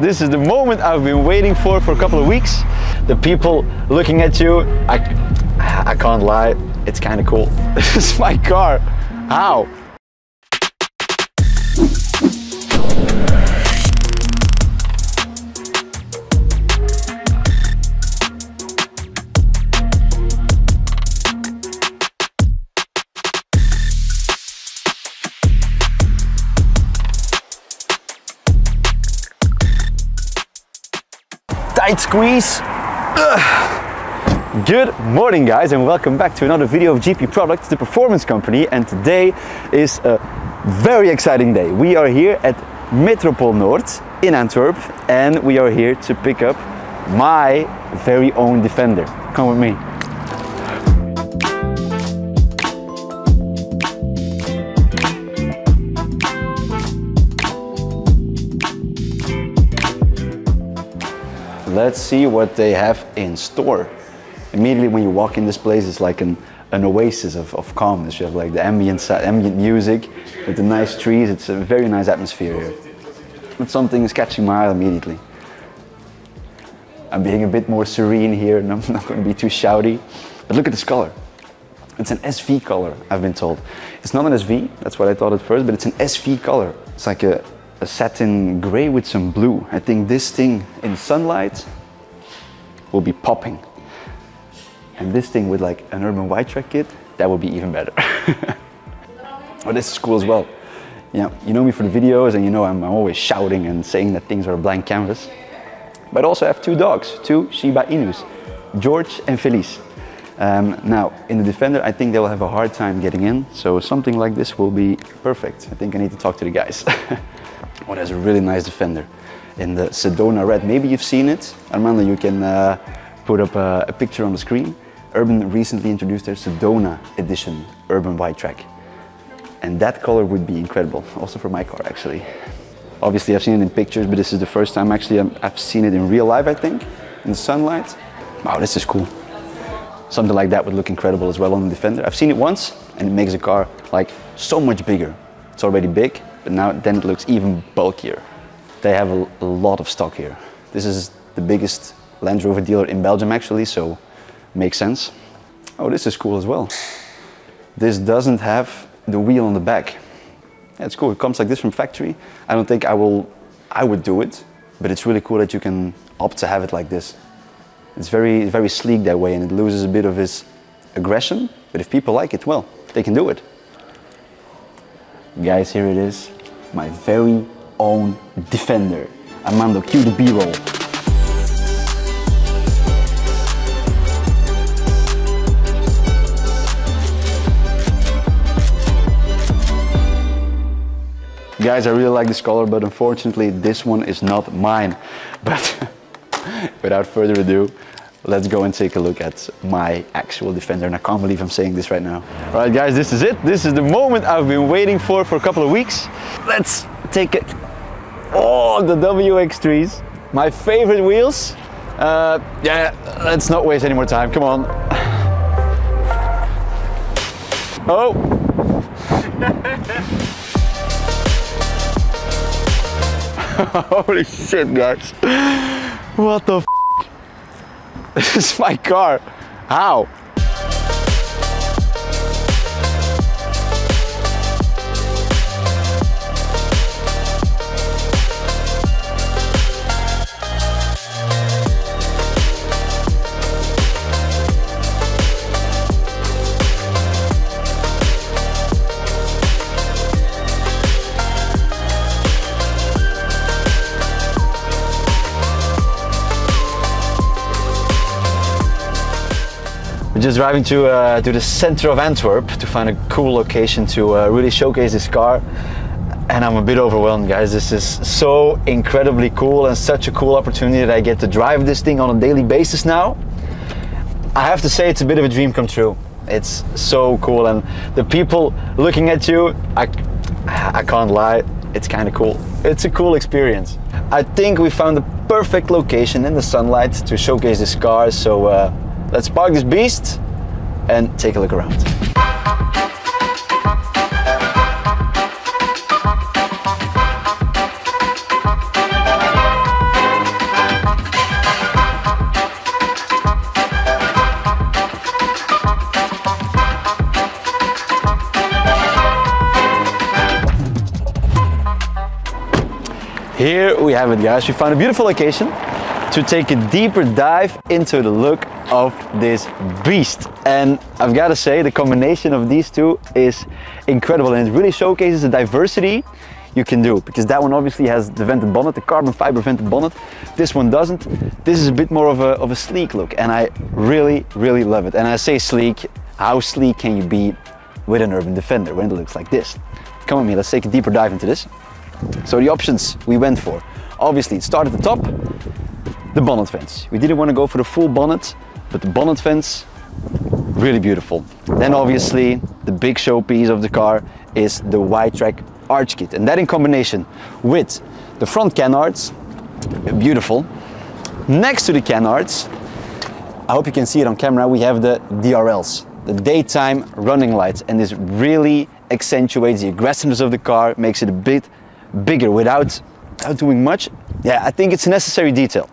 this is the moment I've been waiting for a couple of weeks. The people looking at you, I can't lie, it's kind of cool. This is my car. How? Tight squeeze. Ugh. Good morning guys, and welcome back to another video of GP Products, the performance company. And today is a very exciting day. We are here at Metropool Noord in Antwerp, and we are here to pick up my very own Defender. Come with me. Let's see what they have in store. Immediately when you walk in this place, it's like an oasis of calmness. You have like the ambient music with the nice trees. It's a very nice atmosphere here. But something is catching my eye immediately. I'm being a bit more serene here and I'm not going to be too shouty. But look at this color. It's an SV color, I've been told. It's not an SV, that's what I thought at first, but it's an SV color. It's like a satin gray with some blue. I think this thing in sunlight will be popping. And this thing with like an Urban Widetrack kit, that would be even better. Oh, this is cool as well. Yeah, you know me for the videos and you know I'm always shouting and saying that things are a blank canvas. But I also have two dogs, two Shiba Inus, George and Felice. Now, in the Defender, I think they will have a hard time getting in, so something like this will be perfect. I think I need to talk to the guys. Oh, there's a really nice Defender in the Sedona red. Maybe you've seen it. Armando, you can put up a picture on the screen. Urban recently introduced their Sedona edition Urban Widetrack. And that color would be incredible, also for my car actually. Obviously I've seen it in pictures, but this is the first time actually I've seen it in real life, I think, in the sunlight. Wow, this is cool. Something like that would look incredible as well on the Defender. I've seen it once and it makes the car like so much bigger. It's already big, but then it looks even bulkier. They have a lot of stock here. This is the biggest Land Rover dealer in Belgium actually, so makes sense. Oh, this is cool as well. This doesn't have the wheel on the back. Yeah, it's cool, it comes like this from factory. I don't think I would do it, but it's really cool that you can opt to have it like this. It's very sleek that way and it loses a bit of its aggression, but if people like it, well, they can do it. Guys, here it is, my very own Defender. Armando, cue the B-roll. Guys, I really like this color, but unfortunately this one is not mine. But without further ado, let's go and take a look at my actual Defender, and I can't believe I'm saying this right now. All right guys, this is it. This is the moment I've been waiting for a couple of weeks. Let's take it. Oh, the WX3s, my favorite wheels. Yeah, let's not waste any more time, come on. Oh. Holy shit, guys. What the f***? This is my car. How? We're just driving to the center of Antwerp to find a cool location to really showcase this car. And I'm a bit overwhelmed, guys. This is so incredibly cool and such a cool opportunity that I get to drive this thing on a daily basis now. I have to say it's a bit of a dream come true. It's so cool, and the people looking at you, I can't lie, it's kind of cool. It's a cool experience. I think we found the perfect location in the sunlight to showcase this car, so let's park this beast and take a look around. Here we have it, guys. We found a beautiful location to take a deeper dive into the look of this beast. And I've got to say, the combination of these two is incredible, and it really showcases the diversity you can do, because that one obviously has the vented bonnet, the carbon fiber vented bonnet. This one doesn't. This is a bit more of a sleek look, and I really love it. And I say sleek, how sleek can you be with an Urban Defender when it looks like this? Come with me, let's take a deeper dive into this. So the options we went for, obviously it started at the top, the bonnet vents. We didn't want to go for the full bonnet, but the bonnet vents, really beautiful. Then obviously the big showpiece of the car is the Widetrack arch kit, and that in combination with the front canards, beautiful. Next to the canards, I hope you can see it on camera, we have the DRLs, the daytime running lights, and this really accentuates the aggressiveness of the car, makes it a bit bigger without doing much. Yeah, I think it's a necessary detail.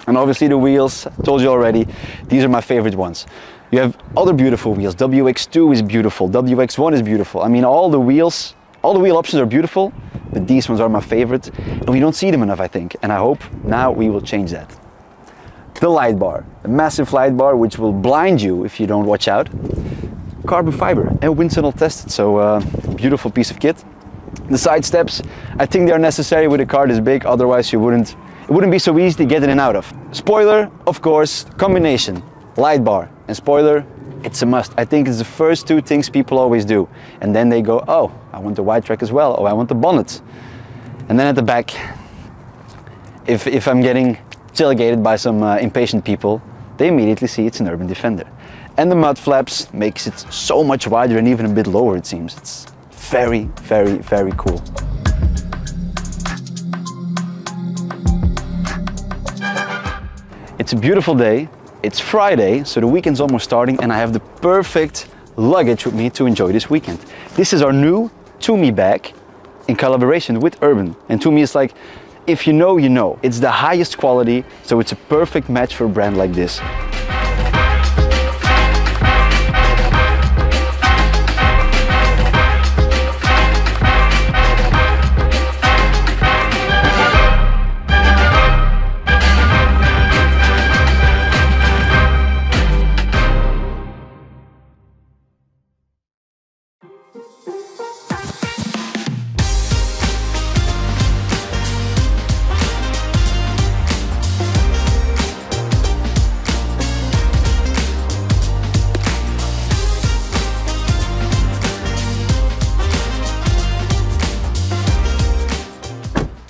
And obviously the wheels, I told you already, these are my favorite ones. You have other beautiful wheels. WX2 is beautiful, WX1 is beautiful. I mean, all the wheel options are beautiful, but these ones are my favorite, and we don't see them enough, I think, and I hope now we will change that. The light bar, a massive light bar which will blind you if you don't watch out. Carbon fiber and wind tunnel tested, so beautiful piece of kit. The side steps, I think they are necessary with a car this big, otherwise it wouldn't be so easy to get in and out of. Spoiler, of course, combination, light bar and spoiler, it's a must. I think it's the first two things people always do. And then they go, oh, I want the Widetrack as well. Oh, I want the bonnet. And then at the back, if I'm getting tailgated by some impatient people, they immediately see it's an Urban Defender. And the mud flaps makes it so much wider and even a bit lower, it seems. It's very cool. It's a beautiful day. It's Friday, so the weekend's almost starting, and I have the perfect luggage with me to enjoy this weekend. This is our new To-Me bag in collaboration with Urban. And To-Me is like, if you know, you know. It's the highest quality, so it's a perfect match for a brand like this.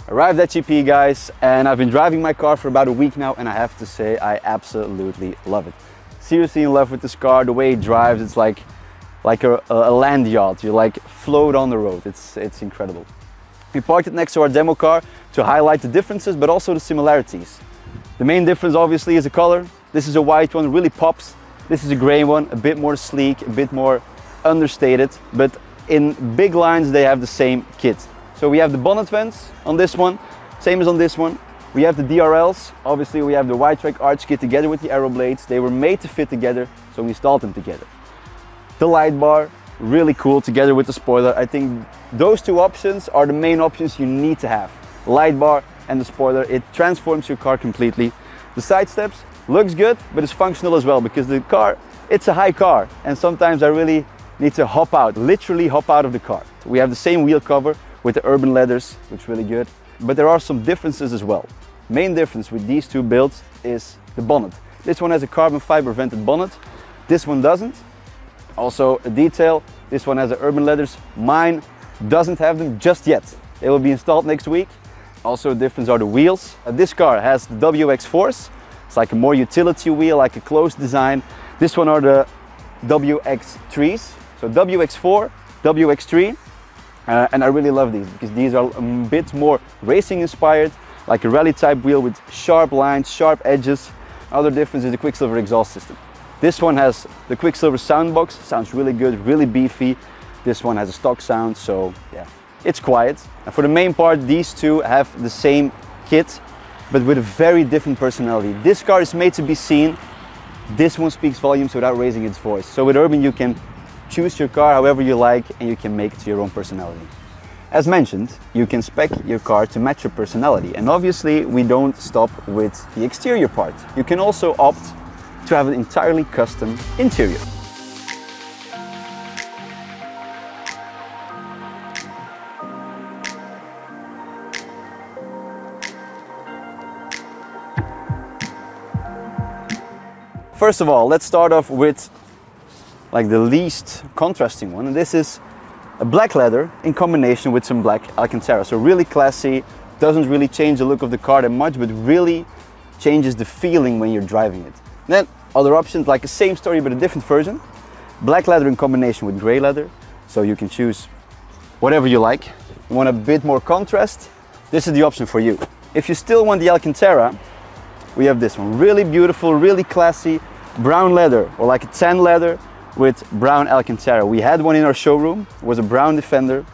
Arrived at GP, guys, and I've been driving my car for about a week now, and I have to say I absolutely love it. Seriously in love with this car. The way it drives, it's like a land yacht. You like float on the road. It's incredible. We parked it next to our demo car to highlight the differences, but also the similarities. The main difference obviously is the color. This is a white one, really pops. This is a gray one, a bit more sleek, a bit more understated, but in big lines they have the same kit. So we have the bonnet vents on this one, same as on this one. We have the DRLs, obviously we have the Widetrack arch kit together with the aero blades. They were made to fit together, so we installed them together. The light bar, really cool, together with the spoiler. I think those two options are the main options you need to have. Light bar and the spoiler, it transforms your car completely. The side steps, looks good, but it's functional as well, because the car, it's a high car, and sometimes I really need to hop out, literally hop out of the car. We have the same wheel cover with the Urban leathers, which is really good. But there are some differences as well. Main difference with these two builds is the bonnet. This one has a carbon fiber vented bonnet. This one doesn't. Also a detail, this one has the Urban leathers. Mine doesn't have them just yet. They will be installed next week. Also a difference are the wheels. This car has the WX4s. It's like a more utility wheel, like a closed design. This one are the WX3s. So WX4, WX3. And I really love these because these are a bit more racing inspired, like a rally type wheel with sharp lines, sharp edges. Other difference is the Quicksilver exhaust system. This one has the Quicksilver sound box, sounds really good, really beefy. This one has a stock sound, so yeah, it's quiet. And for the main part, these two have the same kit, but with a very different personality. This car is made to be seen. This one speaks volumes without raising its voice. So with Urban, you can choose your car however you like, and you can make it to your own personality. As mentioned, you can spec your car to match your personality, and obviously we don't stop with the exterior part. You can also opt to have an entirely custom interior. First of all, let's start off with like the least contrasting one, and this is a black leather in combination with some black Alcantara. So really classy, doesn't really change the look of the car that much, but really changes the feeling when you're driving it. Then other options, like the same story but a different version. Black leather in combination with gray leather, so you can choose whatever you like. You want a bit more contrast, this is the option for you. If you still want the Alcantara, we have this one. Really beautiful, really classy, brown leather, or like a tan leather with brown Alcantara. We had one in our showroom. It was a brown Defender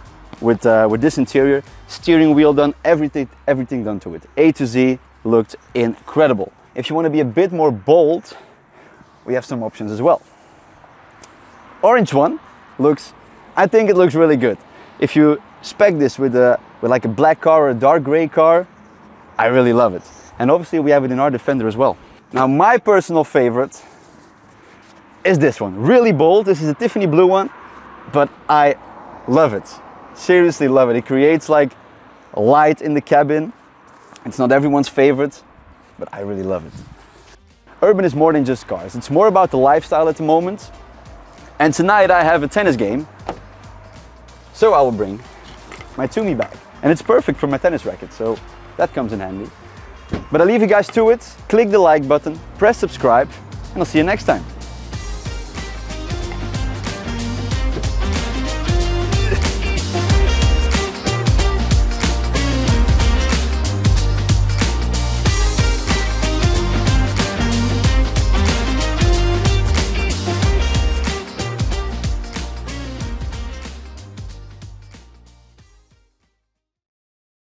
with this interior, steering wheel done, everything done to it. A to Z, looked incredible. If you want to be a bit more bold, we have some options as well. Orange one I think it looks really good. If you spec this with like a black car or a dark gray car, I really love it. And obviously we have it in our Defender as well. Now my personal favorite is this one. Really bold. This is a Tiffany blue one, but I love it. Seriously love it. It creates like light in the cabin. It's not everyone's favorite, but I really love it. Urban is more than just cars. It's more about the lifestyle at the moment. And tonight I have a tennis game, so I will bring my Tumi bag. And it's perfect for my tennis racket, so that comes in handy. But I'll leave you guys to it. Click the like button, press subscribe, and I'll see you next time.